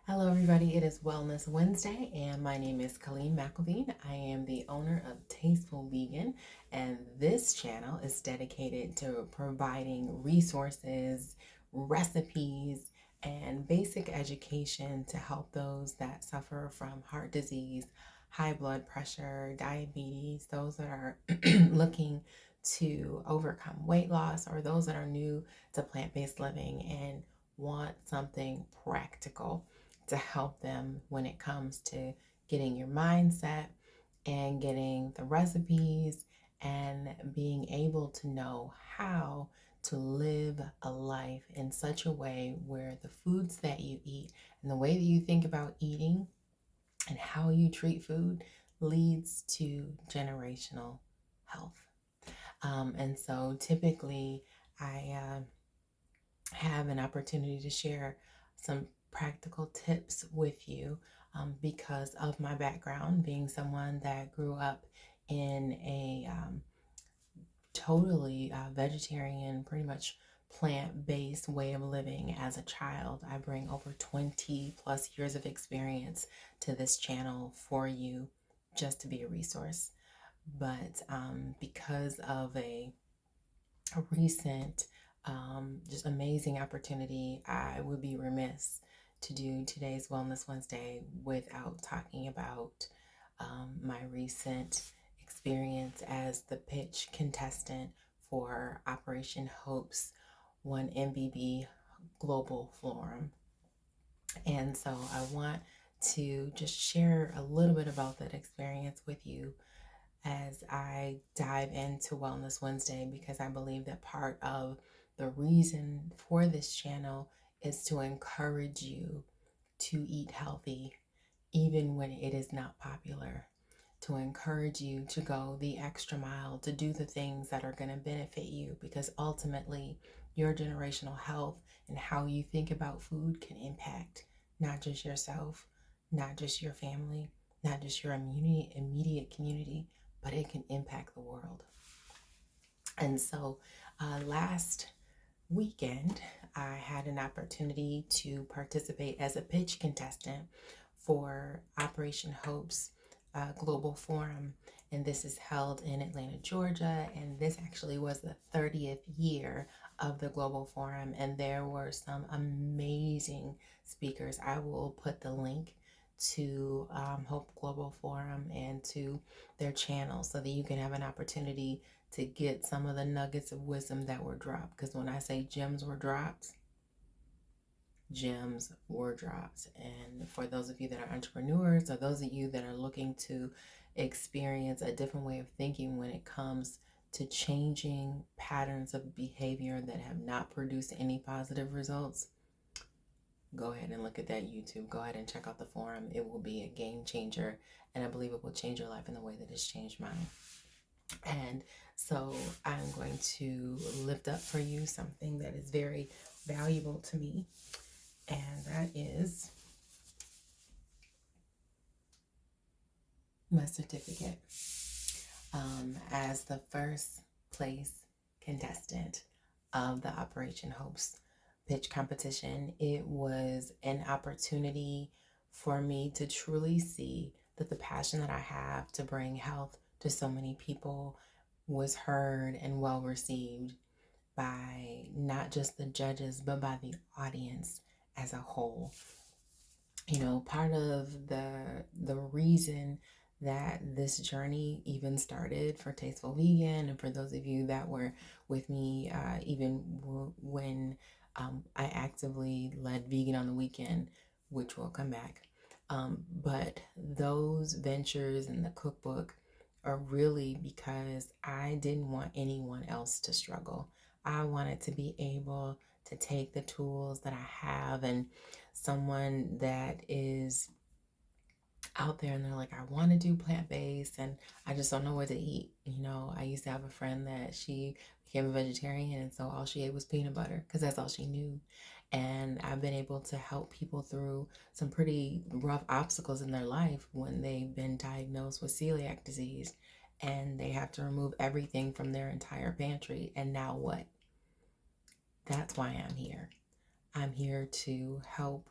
Hello, everybody. It is Wellness Wednesday, and my name is Colleen McElveen. I am the owner of Tasteful Vegan, and this channel is dedicated to providing resources, recipes, and basic education to help those that suffer from heart disease, high blood pressure, diabetes, those that are looking to overcome weight loss, or those that are new to plant based living and want something practical to help them when it comes to getting your mindset and getting the recipes and being able to know how to live a life in such a way where the foods that you eat and the way that you think about eating and how you treat food leads to generational health. And so typically, I have an opportunity to share some practical tips with you because of my background, being someone that grew up in a totally vegetarian, pretty much plant based way of living as a child. I bring over 20 plus years of experience to this channel for you just to be a resource. But because of a recent, just amazing opportunity, I would be remiss to do today's Wellness Wednesday without talking about my recent experience as the pitch contestant for Operation Hope's 1MBB Global Forum. And so I want to just share a little bit about that experience with you as I dive into Wellness Wednesday because I believe that part of the reason for this channel is to encourage you to eat healthy even when it is not popular, to encourage you to go the extra mile, to do the things that are going to benefit you because ultimately your generational health and how you think about food can impact not just yourself, not just your family, not just your immediate community, but it can impact the world. And so last weekend, I had an opportunity to participate as a pitch contestant for Operation Hope's Global Forum. And this is held in Atlanta, Georgia. And this actually was the 30th year of the Global Forum. And there were some amazing speakers. I will put the link to Hope Global Forum and to their channel so that you can have an opportunity to get some of the nuggets of wisdom that were dropped. Because when I say gems were dropped, gems were dropped. And for those of you that are entrepreneurs, or those of you that are looking to experience a different way of thinking when it comes to changing patterns of behavior that have not produced any positive results, go ahead and look at that YouTube. Go ahead and check out the forum. It will be a game changer, and I believe it will change your life in the way that it's changed mine. And so I'm going to lift up for you something that is very valuable to me, and that is my certificate as the first place contestant of the Operation Hope's pitch competition. It was an opportunity for me to truly see that the passion that I have to bring health to so many people was heard and well received by not just the judges, but by the audience as a whole. You know, part of the reason that this journey even started for Tasteful Vegan, and for those of you that were with me when I actively led Vegan on the Weekend, which will come back. But those ventures in the cookbook are really because I didn't want anyone else to struggle. I wanted to be able to take the tools that I have, and someone that is out there and they're like, I want to do plant-based and I just don't know what to eat. You know, I used to have a friend that she became a vegetarian, and so all she ate was peanut butter because that's all she knew. And I've been able to help people through some pretty rough obstacles in their life when they've been diagnosed with celiac disease and they have to remove everything from their entire pantry. And now what? That's why I'm here. I'm here to help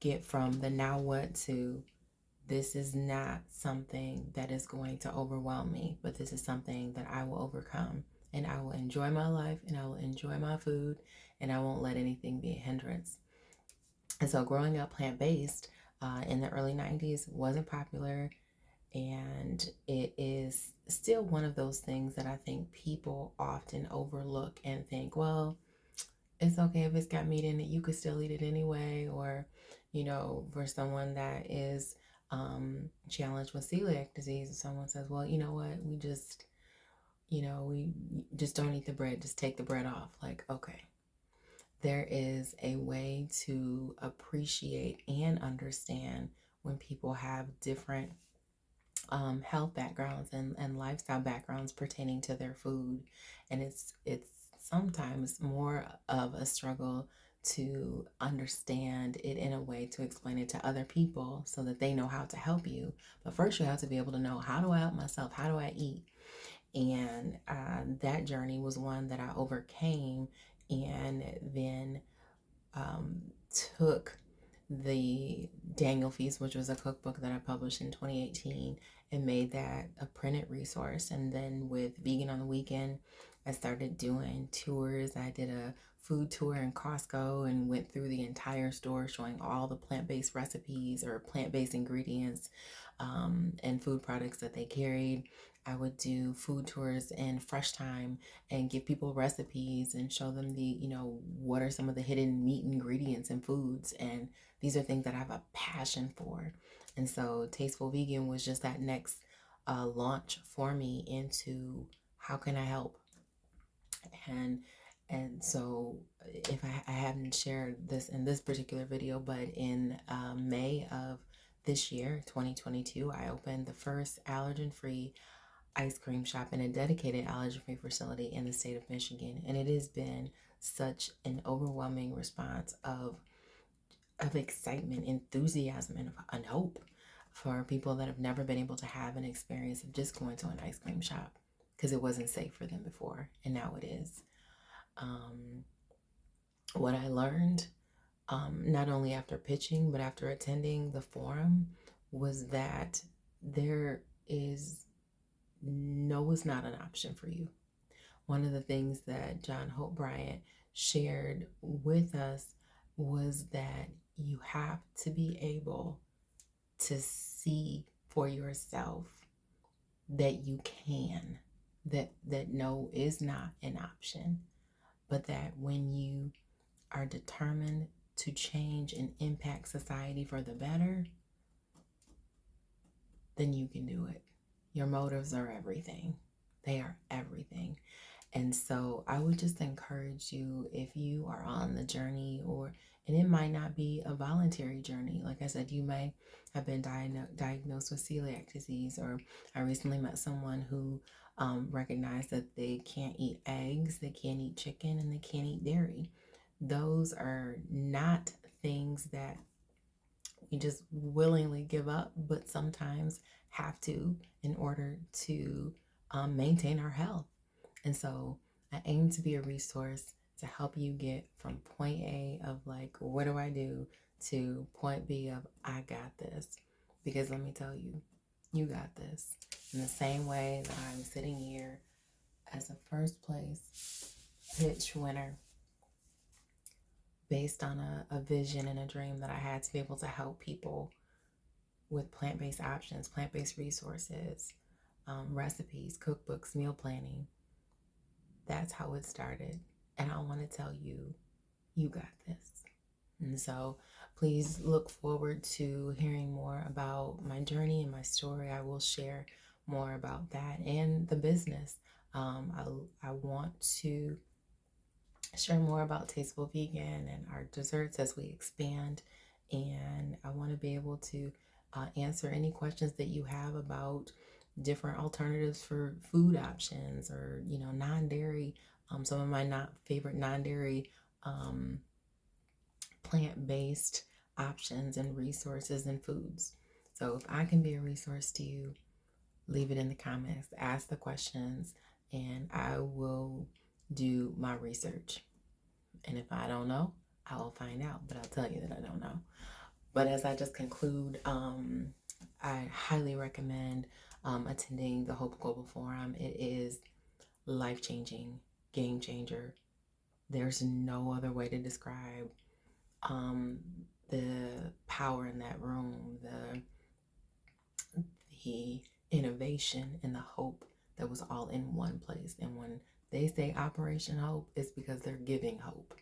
get from the now what to this is not something that is going to overwhelm me, but this is something that I will overcome. And I will enjoy my life and I will enjoy my food and I won't let anything be a hindrance. And so growing up plant-based in the early 90s wasn't popular. And it is still one of those things that I think people often overlook and think, well, it's okay if it's got meat in it, you could still eat it anyway. Or, for someone that is challenged with celiac disease, someone says, well, you know what, we just don't eat the bread, just take the bread off. Like, okay, there is a way to appreciate and understand when people have different health backgrounds and lifestyle backgrounds pertaining to their food, and it's sometimes more of a struggle to understand it in a way to explain it to other people so that they know how to help you. But first, you have to be able to know, how do I help myself? How do I eat? And that journey was one that I overcame, and then um, took the Daniel Feast, which was a cookbook that I published in 2018, and made that a printed resource. And then with Vegan on the Weekend, I started doing tours. I did a food tour in Costco and went through the entire store showing all the plant-based recipes or plant-based ingredients and food products that they carried. I would do food tours in Fresh Time and give people recipes and show them what are some of the hidden meat ingredients in foods. And these are things that I have a passion for. And so Tasteful Vegan was just that next launch for me into how can I help. And so if I haven't shared this in this particular video, but in May of this year, 2022, I opened the first allergen-free ice cream shop in a dedicated allergen-free facility in the state of Michigan. And it has been such an overwhelming response of excitement, enthusiasm, and hope for people that have never been able to have an experience of just going to an ice cream shop because it wasn't safe for them before, and now it is. What I learned, not only after pitching, but after attending the forum, was that there is no is not an option for you. One of the things that John Hope Bryant shared with us was that you have to be able to see for yourself that you can, that no is not an option, but that when you are determined to change and impact society for the better, then you can do it. Your motives are everything. They are everything. And so I would just encourage you, if you are on the journey, and it might not be a voluntary journey. Like I said, you may have been diagnosed with celiac disease, or I recently met someone who recognized that they can't eat eggs, they can't eat chicken, and they can't eat dairy. Those are not things that we just willingly give up, but sometimes have to in order to maintain our health. And so I aim to be a resource to help you get from point A of like, what do I do, to point B of I got this. Because let me tell you, you got this. In the same way that I'm sitting here as a first place pitch winner based on a vision and a dream that I had to be able to help people with plant-based options, plant-based resources, recipes, cookbooks, meal planning. That's how it started. And I want to tell you, you got this. And so please look forward to hearing more about my journey and my story. I will share more about that and the business. I want to share more about Tasteful Vegan and our desserts as we expand. And I want to be able to answer any questions that you have about different alternatives for food options, or non-dairy. Some of my favorite non-dairy plant-based options and resources and foods. So if I can be a resource to you, leave it in the comments, ask the questions, and I will do my research. And if I don't know, I will find out, but I'll tell you that I don't know. But as I just conclude, I highly recommend attending the Hope Global Forum. It is life-changing, game changer. There's no other way to describe um, the power in that room, the innovation and the hope that was all in one place. And when they say Operation Hope, it's because they're giving hope.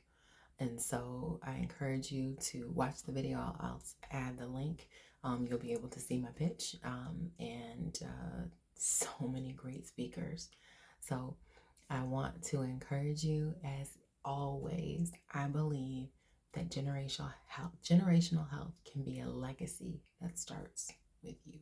And so I encourage you to watch the video. I'll add the link. You'll be able to see my pitch and so many great speakers. So I want to encourage you, as always. I believe that generational health can be a legacy that starts with you.